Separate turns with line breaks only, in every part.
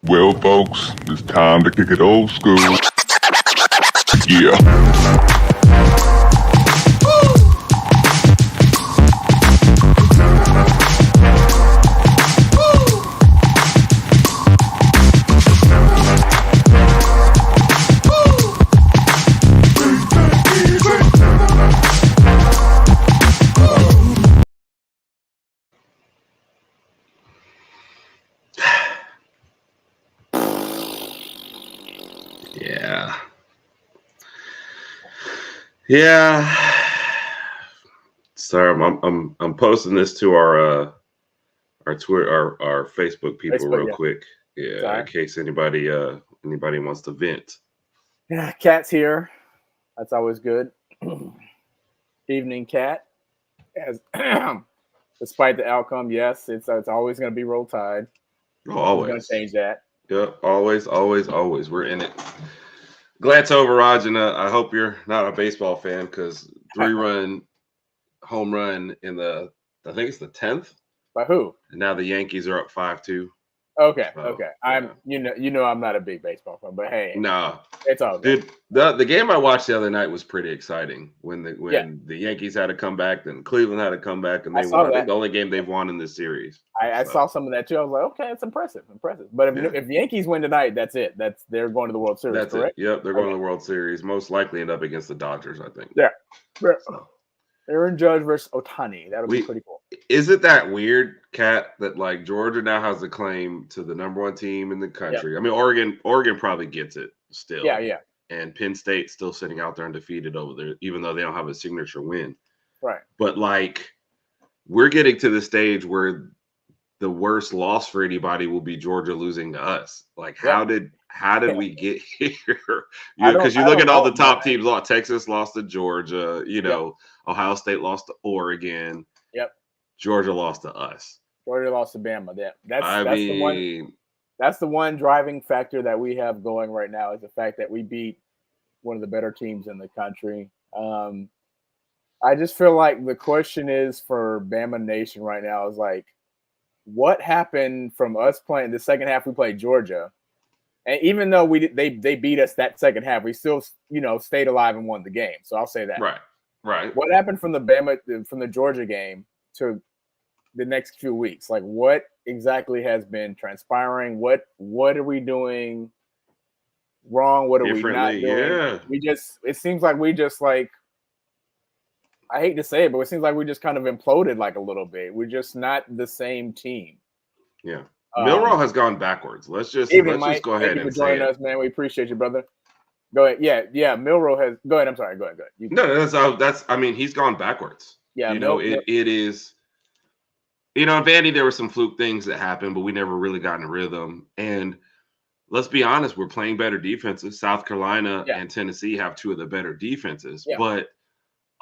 Well, folks, it's time to kick it old school. Yeah.
Yeah. Sorry, I'm posting this to our Twitter, our Facebook people real quick. Yeah,
Sorry.
in case anybody wants to vent.
Yeah, Cat's here. That's always good. Evening, Cat. As despite the outcome, yes, it's always going to be Roll Tide.
Always
going to change that.
Yep, always. We're in it. Glad to over, Raj, and I hope you're not a baseball fan because 3-run home run in I think it's the 10th.
By who?
And now the Yankees are up 5-2.
Okay.
Yeah.
I'm I'm not a big baseball fan, but hey,
no,
it's all good.
Dude, the game I watched the other night was pretty exciting when the Yankees had a comeback, then Cleveland had a comeback, and they won. I think the only game they've won in this series.
I saw some of that too. I was like, okay, it's impressive. But if Yankees win tonight, that's it. They're going to the World Series.
That's
correct?
It. Yep, they're going to the World Series. Most likely end up against the Dodgers, I think.
Yeah. Aaron Judge versus Ohtani. That would be pretty cool.
Is it that weird, Kat, that like Georgia now has a claim to the number one team in the country? Yep. I mean, Oregon probably gets it still.
Yeah.
And Penn State's still sitting out there undefeated over there, even though they don't have a signature win.
Right.
But like, we're getting to the stage where the worst loss for anybody will be Georgia losing to us. Like, how did we get here? Because you look at all the top teams. Texas lost to Georgia. Ohio State lost to Oregon.
Yep.
Georgia lost to us.
Georgia lost to Bama. That's the one driving factor that we have going right now is the fact that we beat one of the better teams in the country. I just feel like the question is for Bama Nation right now is like, what happened from us playing the second half? We played Georgia, and even though they beat us that second half, we still stayed alive and won the game. So I'll say that.
Right.
What happened from the Georgia game to the next few weeks? Like, what exactly has been transpiring? What are we doing wrong? What are we not doing?
Yeah.
It seems like we just like, I hate to say it, but it seems like we just kind of imploded like a little bit. We're just not the same team.
Yeah. Milroe has gone backwards. Let's just go ahead and say it.
Us, man. We appreciate you, brother. Go ahead. Yeah. Milroe has. Go ahead. I'm sorry. Go ahead.
That's. I mean, he's gone backwards.
Yeah.
It is. In Vandy, there were some fluke things that happened, but we never really got in a rhythm. And let's be honest, we're playing better defenses. South Carolina and Tennessee have two of the better defenses, but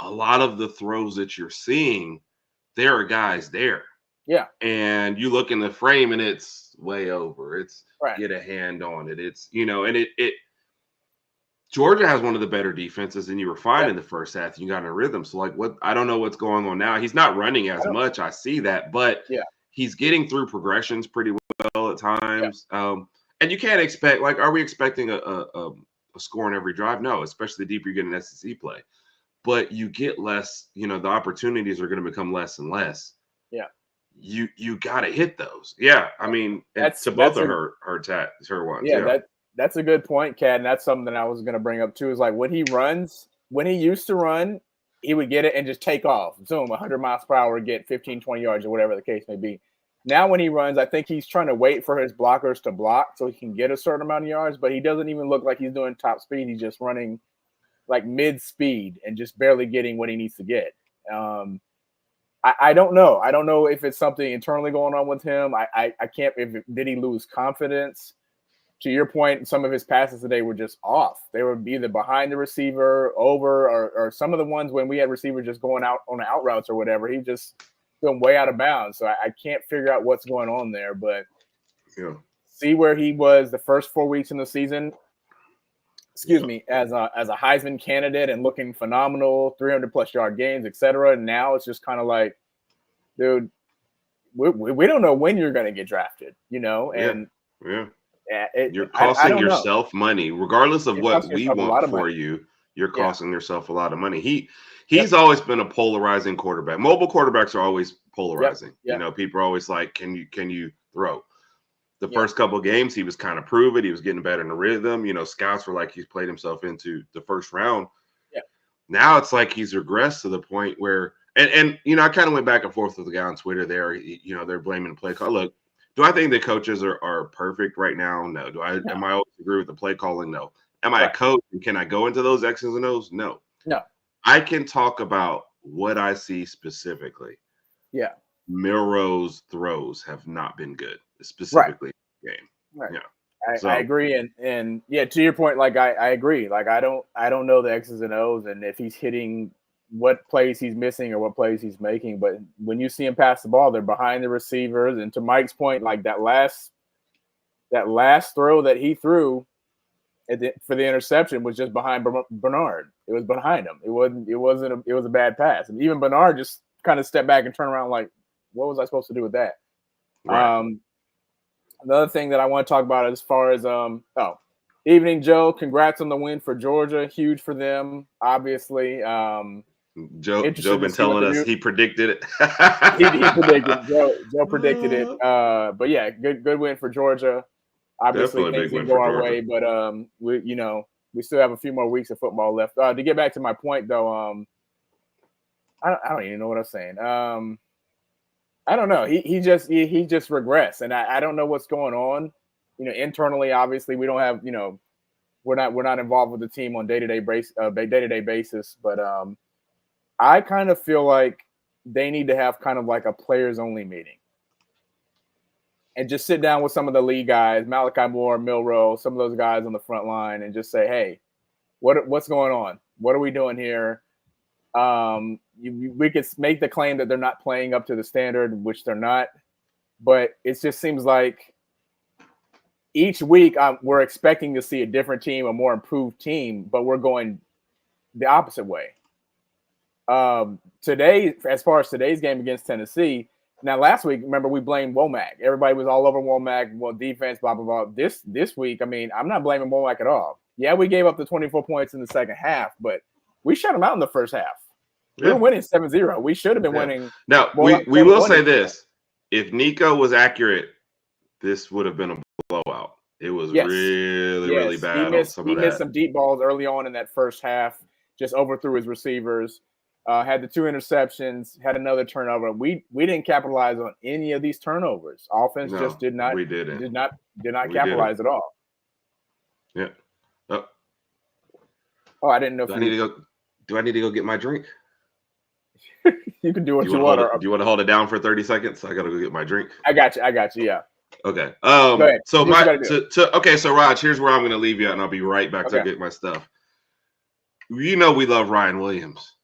a lot of the throws that you're seeing, there are guys there.
Yeah.
And you look in the frame and it's way over. It's get a hand on it. It's, and it Georgia has one of the better defenses, and you were fine in the first half. You got in a rhythm. So, like, I don't know what's going on now. He's not running as much. I see that, but he's getting through progressions pretty well at times. Yeah. And you can't expect, like, are we expecting a score in every drive? No, especially the deeper you get in SEC play. But you get less, the opportunities are going to become less and less.
Yeah.
You got to hit those. Yeah. I mean, to both of her ones.
Yeah. That's a good point, Kat. And that's something that I was going to bring up too, is like when he used to run, he would get it and just take off. Zoom, 100 miles per hour, get 15, 20 yards or whatever the case may be. Now when he runs, I think he's trying to wait for his blockers to block so he can get a certain amount of yards, but he doesn't even look like he's doing top speed. He's just running like mid-speed and just barely getting what he needs to get. I don't know. I don't know if it's something internally going on with him. I can't. Did he lose confidence? To your point, some of his passes today were just off. They were either behind the receiver, over, or some of the ones when we had receivers just going out on the out routes or whatever, he just been way out of bounds. So I can't figure out what's going on there. But see where he was the first 4 weeks in the season. Excuse me, as a Heisman candidate and looking phenomenal, 300+ yard games, etc. And now it's just kind of like, dude, we don't know when you're going to get drafted, and
You're costing yourself money, regardless of what we want for you. You're costing yourself a lot of money. He's always been a polarizing quarterback. Mobile quarterbacks are always polarizing. You know, people are always like, can you throw? The first couple of games, he was kind of prove it. He was getting better in the rhythm. You know, scouts were like, he's played himself into the first round. Yeah. Now it's like he's regressed to the point where, and you know, I kind of went back and forth with the guy on Twitter there. You know, they're blaming the play call. Look, do I think the coaches are perfect right now? No. Am I always agree with the play calling? No. Am I a coach and can I go into those X's and O's? No. I can talk about what I see specifically. Yeah. Milroe's throws have not been good, specifically in the game.
Right. Yeah. I agree. And yeah, to your point, like I agree. Like I don't know the X's and O's and if he's hitting what plays he's missing or what plays he's making. But when you see him pass the ball, they're behind the receivers. And to Mike's point, like that last throw that he threw for the interception was just behind Bernard. It was behind him. It was a bad pass. And even Bernard just kind of stepped back and turned around like, what was I supposed to do with that? Right. Another thing that I want to talk about as far as evening, Joe. Congrats on the win for Georgia. Huge for them, obviously.
Joe been telling us he predicted it.
he predicted. Joe predicted it. But yeah, good win for Georgia. Obviously, things didn't go our way, but we still have a few more weeks of football left. To get back to my point, though, I don't even know what I'm saying. I don't know. He just regressed, and I don't know what's going on. You know, internally, obviously, we don't have. You know, we're not involved with the team on day-to-day basis, but I kind of feel like they need to have kind of like a players-only meeting. And just sit down with some of the league guys, Malachi Moore, Milroe, some of those guys on the front line, and just say, "Hey, what's going on? What are we doing here?" We could make the claim that they're not playing up to the standard, which they're not. But it just seems like each week we're expecting to see a different team, a more improved team, but we're going the opposite way. Today, as far as today's game against Tennessee. Now, last week, remember, we blamed Womack. Everybody was all over Womack, defense, blah, blah, blah. This week, I mean, I'm not blaming Womack at all. Yeah, we gave up the 24 points in the second half, but we shut them out in the first half. We were winning 7-0. We should have been winning.
Now, we will say this. If Nico was accurate, this would have been a blowout. It was really bad. He missed
some deep balls early on in that first half, just overthrew his receivers. Had the 2 interceptions, had another turnover. We didn't capitalize on any of these turnovers. Offense just did not capitalize at all.
Yeah.
Oh, I didn't know.
Do I need to go get my drink?
You can do what you want.
Do you want to hold it down for 30 seconds? I gotta go get my drink.
I got you. Yeah.
Okay. So so Raj, here's where I'm gonna leave you at, and I'll be right back to get my stuff. You know we love Ryan Williams.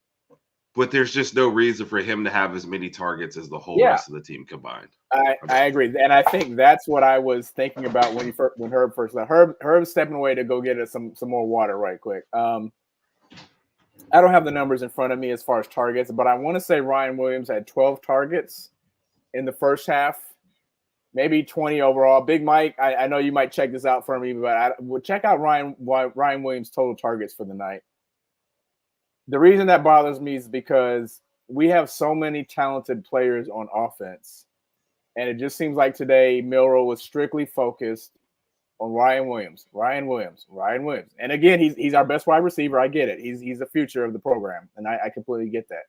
But there's just no reason for him to have as many targets as the whole rest of the team combined.
I agree, and I think that's what I was thinking about when Herb first left. Herb's stepping away to go get us some more water right quick. I don't have the numbers in front of me as far as targets, but I want to say Ryan Williams had 12 targets in the first half, maybe 20 overall. Big Mike, I know you might check this out for me, but we'll check out Ryan Williams' total targets for the night. The reason that bothers me is because we have so many talented players on offense. And it just seems like today Milroe was strictly focused on Ryan Williams. And again, he's our best wide receiver. I get it. He's the future of the program. And I completely get that.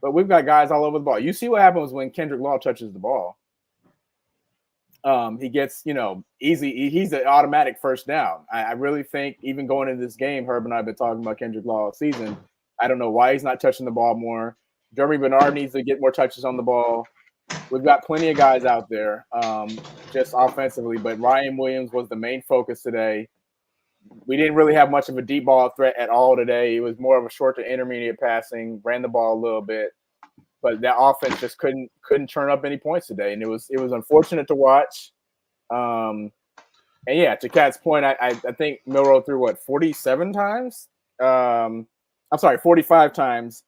But we've got guys all over the ball. You see what happens when Kendrick Law touches the ball. He gets, easy. He's an automatic first down. I really think even going into this game, Herb and I have been talking about Kendrick Law all season. I don't know why he's not touching the ball more. Jeremy Bernard needs to get more touches on the ball. We've got plenty of guys out there just offensively, but Ryan Williams was the main focus today. We didn't really have much of a deep ball threat at all today. It was more of a short to intermediate passing, ran the ball a little bit, but that offense just couldn't turn up any points today, and it was unfortunate to watch. And yeah, to Kat's point, I think Milroe threw 47 times. 45 times.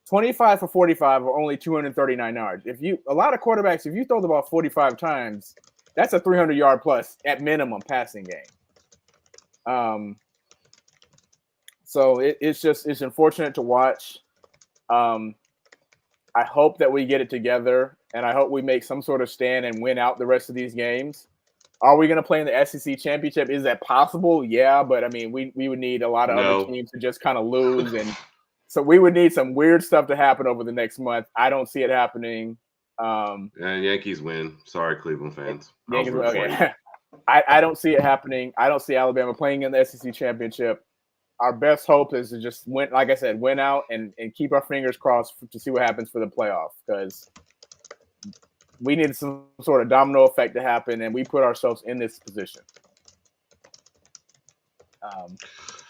25 for 45 or only 239 yards. A lot of quarterbacks, if you throw the ball 45 times, That's a 300-yard plus at minimum passing game. So it's unfortunate to watch. I hope that we get it together, and I hope we make some sort of stand and win out the rest of these games. Are we going to play in the SEC championship? Is that possible? Yeah, but I mean, we would need a lot of other teams to just kind of lose, and so we would need some weird stuff to happen over the next month. I don't see it happening.
Yankees win. Sorry, Cleveland fans.
Yankees, okay. I don't see it happening. I don't see Alabama playing in the SEC championship. Our best hope is to just win, like I said, win out and keep our fingers crossed to see what happens for the playoff, because we need some sort of domino effect to happen, and we put ourselves in this position.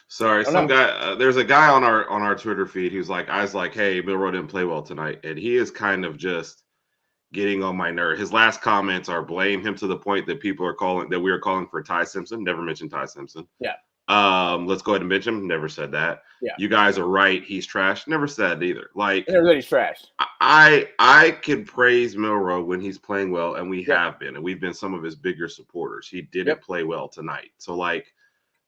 Sorry, some guy. There's a guy on our Twitter feed who's like, I was like, hey, Milroe didn't play well tonight, and he is kind of just getting on my nerve. His last comments are blame him to the point that we are calling for Ty Simpson. Never mentioned Ty Simpson.
Yeah.
Let's go ahead and mention him. Never said that.
Yeah.
You guys are right. He's trash. Never said either. Like,
never said he's trash.
I can praise Milroe when he's playing well, and we have been, and we've been some of his bigger supporters. He didn't play well tonight. So, like,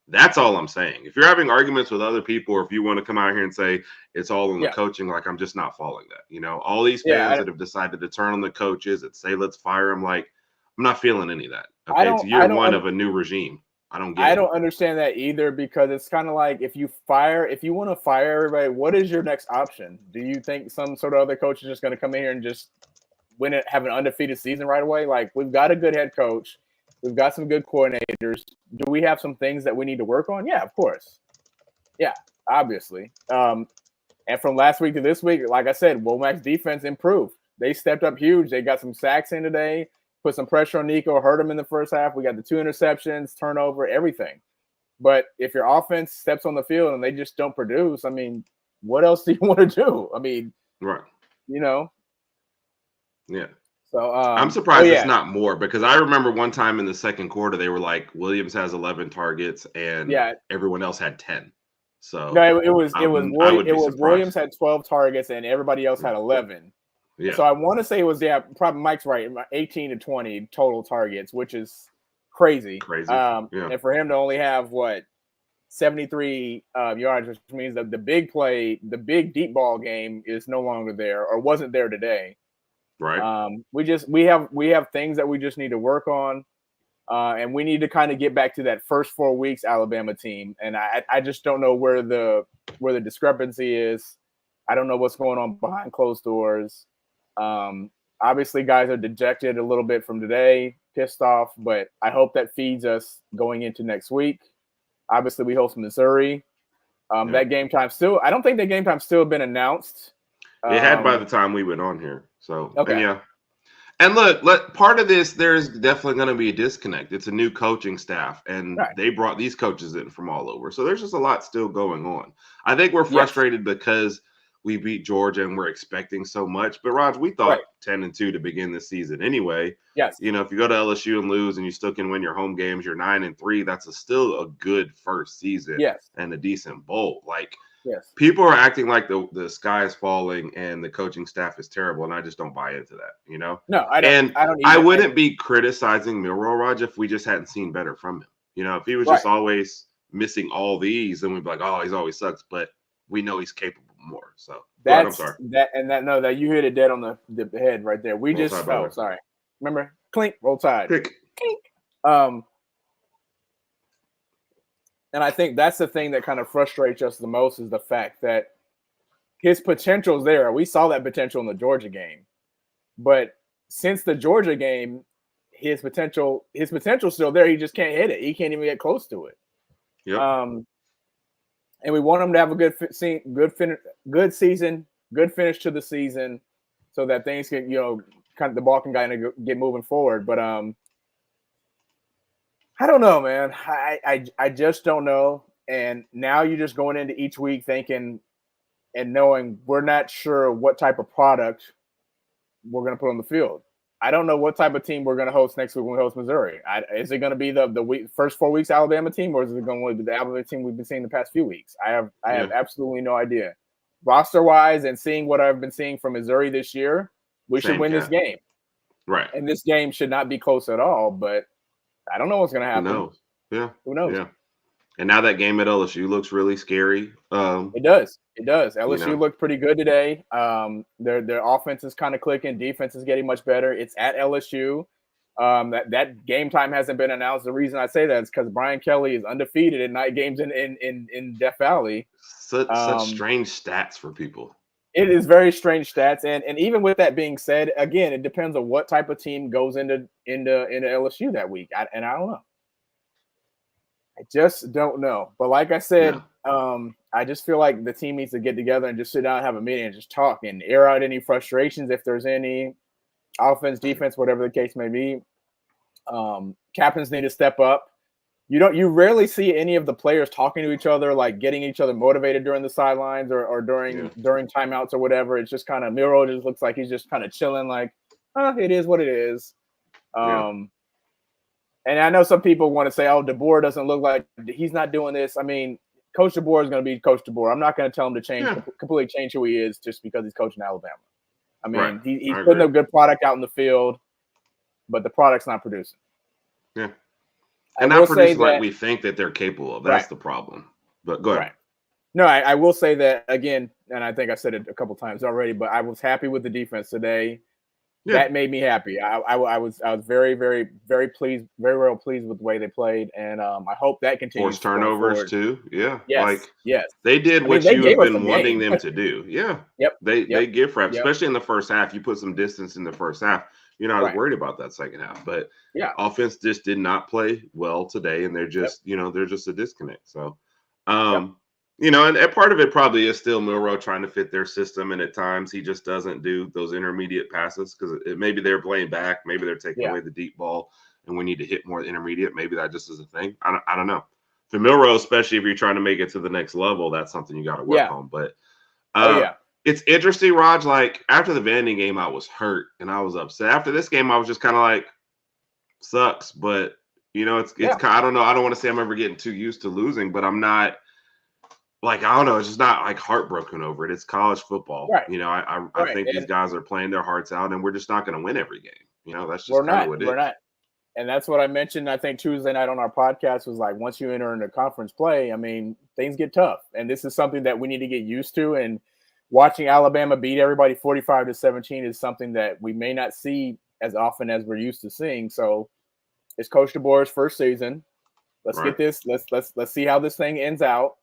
that's all I'm saying. If you're having arguments with other people, or if you want to come out here and say it's all in the coaching, like, I'm just not following that. You know, all these fans that have decided to turn on the coaches and say, let's fire him, like, I'm not feeling any of that. Okay, it's year one of a new regime. I don't understand that either, because it's kind of like if you want to fire everybody, what is your next option? Do you think some sort of other coach is just going to come in here and just win it, have an undefeated season right away? Like, we've got a good head coach. We've got some good coordinators. Do we have some things that we need to work on? Yeah, of course. Yeah, obviously. And from last week to this week, like I said, Womac's defense improved. They stepped up huge. They got some sacks in today. Put some pressure on Nico, hurt him in the first half. We got the 2 interceptions, turnover, everything. But if your offense steps on the field and they just don't produce, I mean, what else do you want to do? I mean, right.
You know?
Yeah.
So
I'm surprised it's not more, because I remember one time in the second quarter, they were like, Williams has 11 targets and everyone else had 10. So
no, it was Williams had 12 targets and everybody else had 11. Yeah. So I want to say it was, probably Mike's right, 18 to 20 total targets, which is crazy. And for him to only have 73 yards, which means that the big play, the big deep ball game is no longer there, or wasn't there today.
Right.
We have things that we just need to work on. And we need to kind of get back to that first 4 weeks Alabama team. And I just don't know where the discrepancy is. I don't know what's going on behind closed doors. Obviously guys are dejected a little bit from today, pissed off, but I hope that feeds us going into next week. Obviously we host Missouri. That game time I don't think that game time's still been announced.
It had by the time we went on here. So and look, part of this, there's definitely going to be a disconnect. It's a new coaching staff, and they brought these coaches in from all over. So there's just a lot still going on. I think we're frustrated because we beat Georgia and we're expecting so much. But Raj, we thought 10-2 to begin the season anyway.
Yes.
You know, if you go to LSU and lose and you still can win your home games, you're 9-3. That's still a good first season.
Yes.
And a decent bowl. Like,
yes,
people are acting like the sky is falling and the coaching staff is terrible, and I just don't buy into that. You know?
No, I don't.
And I wouldn't be criticizing Milroe, Raj, if we just hadn't seen better from him. You know, if he was just always missing all these, then we'd be like, oh, he's always sucks. But we know he's capable more. So I'm sorry.
That you hit it dead on the head right there. We roll just sorry. Remember, clink, roll tide.
Clink.
And I think that's the thing that kind of frustrates us the most, is the fact that his potential is there. We saw that potential in the Georgia game, but since the Georgia game, his potential is still there. He just can't hit it. He can't even get close to it.
Yep.
And we want him to have a good season, good finish to the season, so that things can, kind of the ball can kind of get moving forward. But I don't know, man. I just don't know. And now you're just going into each week thinking and knowing we're not sure what type of product we're going to put on the field. I don't know what type of team we're going to host next week when we host Missouri. Is it going to be the first 4 weeks Alabama team, or is it going to be the Alabama team we've been seeing the past few weeks? I have absolutely no idea. Roster-wise and seeing what I've been seeing from Missouri this year, we should win this game.
Right.
And this game should not be close at all, but I don't know what's going to happen.
Who knows? Yeah.
Who knows?
Yeah. And now that game at LSU looks really scary.
It does. It does. LSU
you know.
looked pretty good today. Their offense is kind of clicking. Defense is getting much better. It's at LSU. That game time hasn't been announced. The reason I say that is because Brian Kelly is undefeated in night games in Death Valley.
Such strange stats for people.
It is very strange stats, and even with that being said, again, it depends on what type of team goes into LSU that week. I don't know. I just don't know. But like I said, I just feel like the team needs to get together and just sit down and have a meeting and just talk and air out any frustrations if there's any. Offense, defense, whatever the case may be. Captains need to step up. You rarely see any of the players talking to each other, like getting each other motivated during the sidelines or during timeouts or whatever. It's just kind of Miro just looks like he's just kind of chilling, like, it is what it is. And I know some people want to say, oh, DeBoer doesn't look like he's not doing this. I mean, Coach DeBoer is going to be Coach DeBoer. I'm not going to tell him to completely change who he is just because he's coaching Alabama. I mean, he's putting a good product out in the field, but the product's not producing.
Yeah. And not producing like we think that they're capable of. That's the problem. But go ahead. Right.
No, I will say that again, and I think I said it a couple times already, but I was happy with the defense today. Yeah. That made me happy. I was very, very, very pleased, very well pleased with the way they played, and I hope that continues.
Forced turnovers too. Yeah.
Yes.
They did what you have been wanting them to do. Yeah.
Yep.
They give reps, especially in the first half. You put some distance in the first half. You're not worried about that second half. But offense just did not play well today, and they're just they're just a disconnect. So and part of it probably is still Milroe trying to fit their system, and at times he just doesn't do those intermediate passes because maybe they're playing back, maybe they're taking away the deep ball, and we need to hit more intermediate. Maybe that just is a thing. I don't know. For Milroe, especially if you're trying to make it to the next level, that's something you got to work on. But it's interesting, Raj. Like after the Vandy game, I was hurt and I was upset. After this game, I was just kind of like, sucks, but it's I don't know. I don't want to say I'm ever getting too used to losing, but I'm not. Like, I don't know, it's just not like heartbroken over it. It's college football. Right. I think these guys are playing their hearts out, and we're just not going to win every game. That's just kind of what it is. We're not.
And that's what I mentioned, I think, Tuesday night on our podcast was like, once you enter into conference play, I mean, things get tough. And this is something that we need to get used to. And watching Alabama beat everybody 45-17 is something that we may not see as often as we're used to seeing. So it's Coach DeBoer's first season. Let's get this. Let's see how this thing ends out.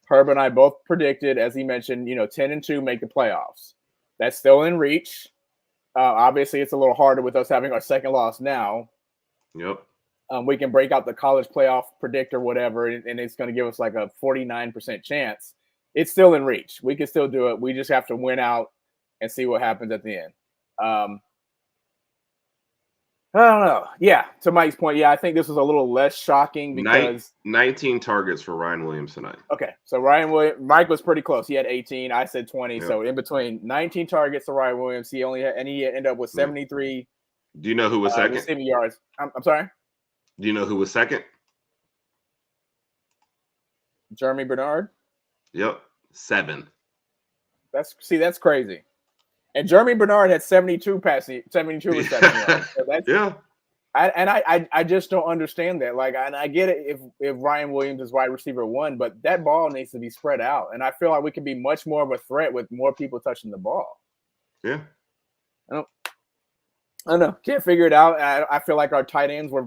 Herb and I both predicted, as he mentioned, 10-2 make the playoffs. That's still in reach. Obviously, it's a little harder with us having our second loss now.
Yep.
We can break out the college playoff predictor, whatever, and it's going to give us like a 49% chance. It's still in reach. We can still do it. We just have to win out and see what happens at the end. I don't know. Yeah, to Mike's point, I think this was a little less shocking because
19 targets for Ryan Williams tonight.
Okay, so Mike was pretty close. He had 18. I said 20. Yep. So in between, 19 targets to Ryan Williams. He ended up with 73.
Do you know who was second?
Receiving yards. I'm sorry.
Do you know who was second?
Jeremy Bernard.
Yep, 7.
That's crazy. And Jeremy Bernard had 72 reception yards. So that's, I just don't understand that. Like, and I get it if Ryan Williams is wide receiver 1, but that ball needs to be spread out. And I feel like we can be much more of a threat with more people touching the ball.
Yeah.
I don't know. Can't figure it out. I feel like our tight ends were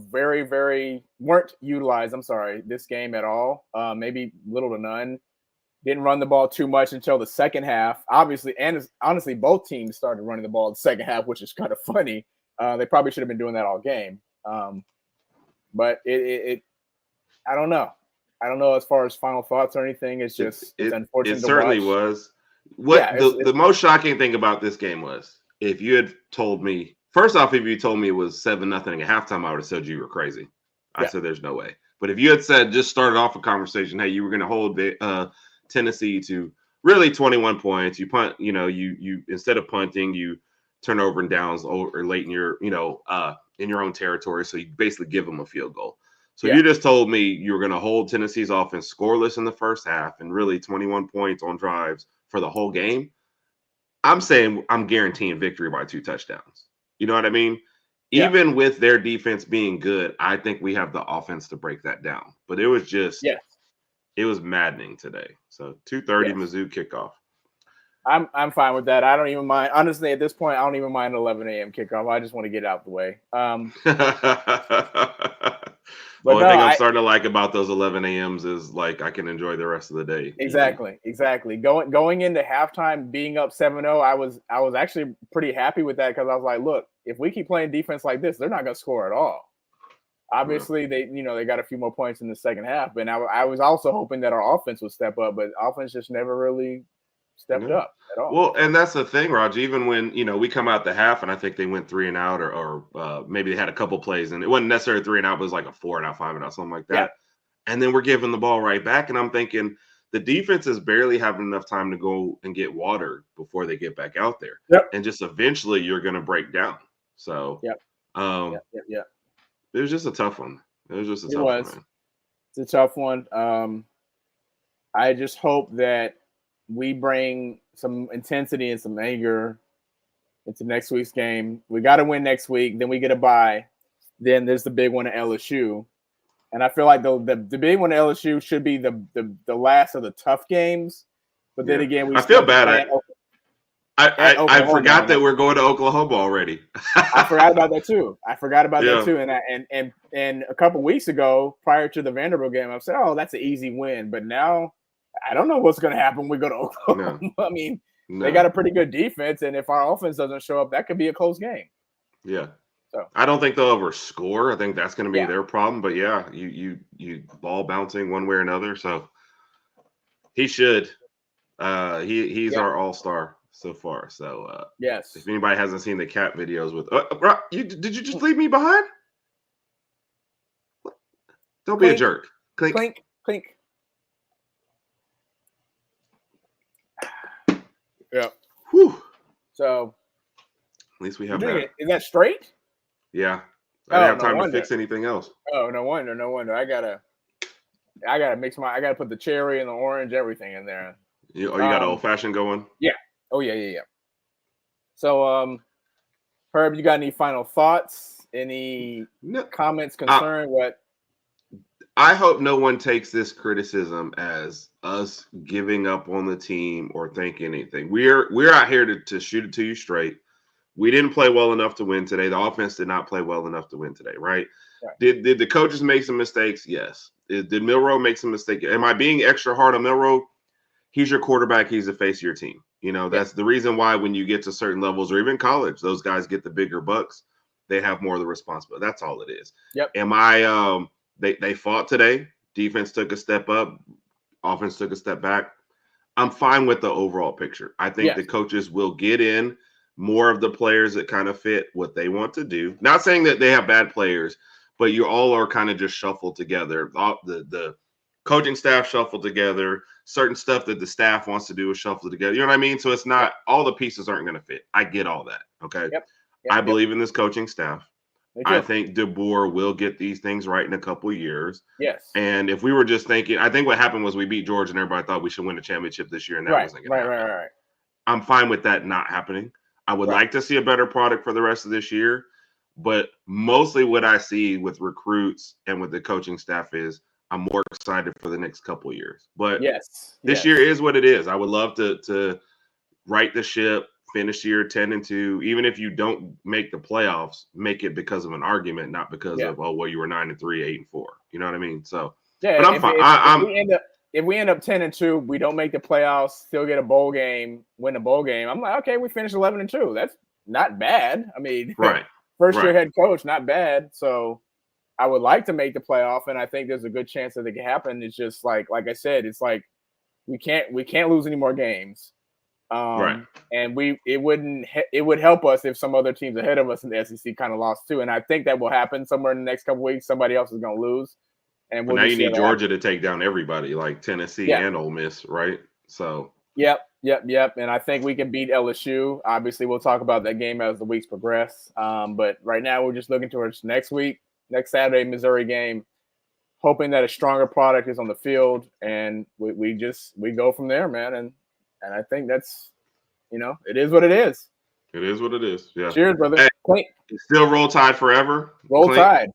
very, very weren't utilized. I'm sorry, this game at all. Maybe little to none. Didn't run the ball too much until the second half. Obviously, and honestly, both teams started running the ball in the second half, which is kind of funny. They probably should have been doing that all game. But I don't know. I don't know as far as final thoughts or anything. It's just it's unfortunate.
It certainly was. The most shocking thing about this game was if you had told me, first off, if you told me it was 7-0 at halftime, I would have said you were crazy. I said there's no way. But if you had said, just started off a conversation, hey, you were going to hold Tennessee to really 21 points. You punt, you instead of punting, you turn over and downs or late in your, in your own territory. So you basically give them a field goal. So you just told me you were going to hold Tennessee's offense scoreless in the first half and really 21 points on drives for the whole game. I'm saying I'm guaranteeing victory by 2 touchdowns. You know what I mean?
Yeah.
Even with their defense being good, I think we have the offense to break that down. But it was just, it was maddening today. So 2:30 Mizzou kickoff.
I'm fine with that. I don't even mind. Honestly, at this point, I don't even mind 11 a.m. kickoff. I just want to get out the way.
The only thing I'm starting to like about those 11 a.m.s is like I can enjoy the rest of the day.
Exactly. Going into halftime, being up 7-0, I was actually pretty happy with that because I was like, look, if we keep playing defense like this, they're not going to score at all. Obviously, they got a few more points in the second half, but I was also hoping that our offense would step up, but offense just never really stepped up at all.
Well, and that's the thing, Raj. Even when we come out the half, and I think they went 3 and out, or maybe they had a couple plays, and it wasn't necessarily 3 and out, but it was like a 4 and out, 5 and out, something like that. Yeah. And then we're giving the ball right back, and I'm thinking the defense is barely having enough time to go and get water before they get back out there, and just eventually you're going to break down. So,
it
was just a tough one. It was just a tough one. Man.
It's a tough one. I just hope that we bring some intensity and some anger into next week's game. We got to win next week. Then we get a bye. Then there's the big one at LSU. And I feel like the big one at LSU should be the last of the tough games. But then again,
I feel bad. I forgot that we're going to Oklahoma already.
I forgot about that too. And a couple weeks ago, prior to the Vanderbilt game, I said, "Oh, that's an easy win." But now, I don't know what's going to happen when we go to Oklahoma. No. I mean, they got a pretty good defense, and if our offense doesn't show up, that could be a close game.
Yeah. So I don't think they'll ever score. I think that's going to be their problem. But you ball bouncing one way or another. So he should. He's our all-star so far. So
yes.
If anybody hasn't seen the cat videos with, did you just leave me behind? Don't be a jerk.
Clink, clink. Yeah.
Whew.
So
at least we have that.
Is that straight?
Yeah. I didn't have time to fix anything else.
Oh, no wonder. I gotta put the cherry and the orange, everything in there.
You got an old fashioned going?
Yeah. Oh yeah. So Herb, you got any final thoughts? Any comments, concern? What?
I hope no one takes this criticism as us giving up on the team or thinking anything. We're out here to shoot it to you straight. We didn't play well enough to win today. The offense did not play well enough to win today, right? Did the coaches make some mistakes? Yes. Did Milroe make some mistakes? Am I being extra hard on Milroe? He's your quarterback. He's the face of your team. That's the reason why when you get to certain levels or even college, those guys get the bigger bucks. They have more of the responsibility. That's all it is.
Yep.
Am I They fought today. Defense took a step up. Offense took a step back. I'm fine with the overall picture. I think the coaches will get in more of the players that kind of fit what they want to do. Not saying that they have bad players, but you all are kind of just shuffled together. The coaching staff shuffled together. Certain stuff that the staff wants to do is shuffled together. You know what I mean? So it's not all the pieces aren't going to fit. I get all that. Okay.
Yep.
I believe in this coaching staff. I think DeBoer will get these things right in a couple of years.
Yes.
And if we were just thinking, I think what happened was we beat Georgia and everybody thought we should win the championship this year, and that wasn't going to happen.
Right.
I'm fine with that not happening. I would like to see a better product for the rest of this year, but mostly what I see with recruits and with the coaching staff is I'm more excited for the next couple of years. But this year is what it is. I would love to right the ship. Finish year 10-2. Even if you don't make the playoffs, make it because of an argument, not because of you were 9-3, 8-4. You know what I mean? So but I'm fine.
If we end up 10-2, we don't make the playoffs, still get a bowl game, win a bowl game. I'm like, okay, we finished 11-2. That's not bad. I mean, first year head coach, not bad. So I would like to make the playoff, and I think there's a good chance that it can happen. It's just like I said, it's like we can't lose any more games. And it would help us if some other teams ahead of us in the SEC kind of lost too. And I think that will happen somewhere in the next couple of weeks. Somebody else is going to lose. And
now you need Georgia to take down everybody, like Tennessee and Ole Miss, right? So
Yep. And I think we can beat LSU. Obviously, we'll talk about that game as the weeks progress. But right now, we're just looking towards next Saturday, Missouri game, hoping that a stronger product is on the field, and we go from there, man. And I think that's, it is what it is.
It is what it is. Yeah.
Cheers, brother.
Hey, still Roll Tide forever.
Roll Tide.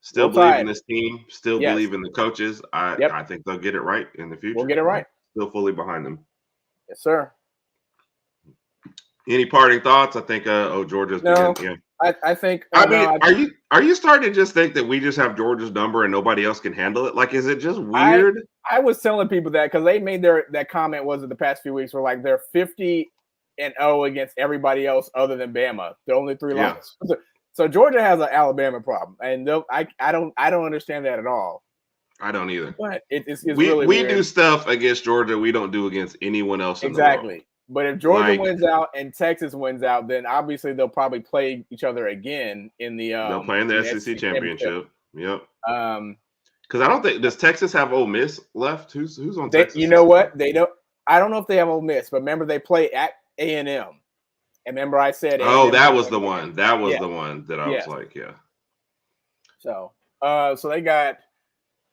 Still believe in this team. Still believe in the coaches.
Yep.
I think they'll get it right in the future.
We'll get it right.
Still fully behind them.
Yes, sir.
Any parting thoughts? I think Georgia's
I think
are you starting to just think that we just have Georgia's number and nobody else can handle it? Like, is it just weird?
I was telling people that because they made that comment was it the past few weeks were like they're 50-0 against everybody else other than Bama. The only 3 losses. So Georgia has an Alabama problem, and I don't understand that at all.
I don't either.
But it's
we
really
we do stuff against Georgia we don't do against anyone else.
Exactly. But if Georgia wins out and Texas wins out, then obviously they'll probably play each other again in the.
They'll play in the SEC championship. Yep. Because I don't think does Texas have Ole Miss left? Who's on Texas?
You know what they don't. I don't know if they have Ole Miss, but remember they play at A&M. And remember I said.
Oh, that was the one. That was the one that I was like, yeah.
So, so they got.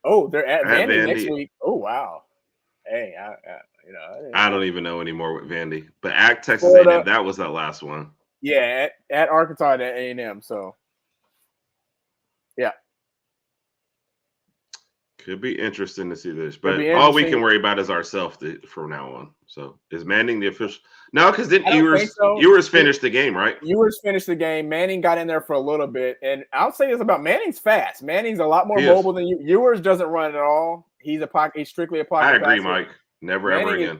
Oh, they're at Vandy next week. Oh wow. Hey,
I don't even know anymore with Vandy, but at Texas A&M, that was that last one.
Yeah, at Arkansas at A&M. So, yeah,
could be interesting to see this, but all we can worry about is ourselves from now on. So, is Manning the official? No, because didn't Ewers finished the game, right?
Ewers finished the game. Manning got in there for a little bit, and I'll say this about Manning's fast. Manning's a lot more mobile than Ewers. Doesn't run at all. He's strictly a pocket.
I agree,
passer.
Mike. Never ever again.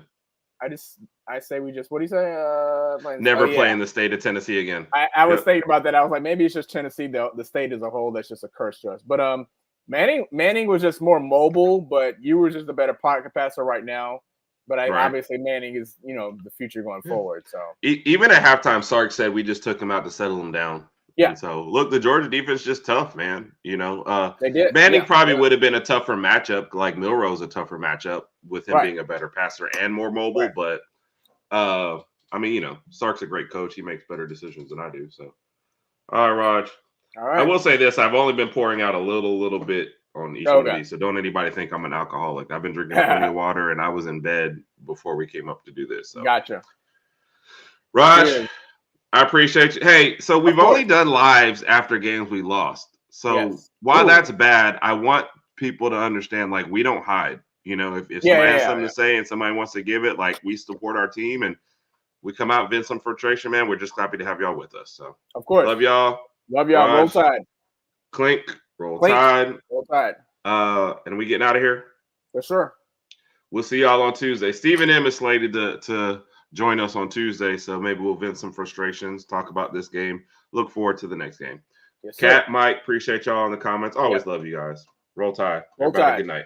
I say we just. What do you say?
Never play in the state of Tennessee again.
I was thinking about that. I was like, maybe it's just Tennessee, the state as a whole. That's just a curse to us. But Manning was just more mobile, but Ewers is the better pocket passer right now. But obviously Manning is, the future going forward. So
even at halftime, Sark said we just took him out to settle him down.
Yeah.
And so look, the Georgia defense is just tough, man.
They did.
Manning probably would have been a tougher matchup, like Milroe's a tougher matchup with him being a better passer and more mobile. Right. But Sark's a great coach. He makes better decisions than I do. So, all right, Raj.
All right.
I will say this: I've only been pouring out a little bit on each one of these, so don't anybody think I'm an alcoholic. I've been drinking plenty of water, and I was in bed before we came up to do this. So.
Gotcha.
Raj, I appreciate you. Hey, so we've only done lives after games we lost. So while that's bad, I want people to understand, like, we don't hide. If somebody has something to say and somebody wants to give it, like, we support our team and we come out, vent some frustration, man. We're just happy to have y'all with us. So,
of course,
love y'all.
Raj, Roll Tide.
Clink. Roll Tide.
Roll Tide.
And we getting out of here?
For sure.
We'll see y'all on Tuesday. Stephen M is slated to join us on Tuesday, so maybe we'll vent some frustrations, talk about this game. Look forward to the next game.
Yes,
Kat, Mike, appreciate y'all in the comments. Always love you guys. Roll Tide.
Roll Tide.
Good night.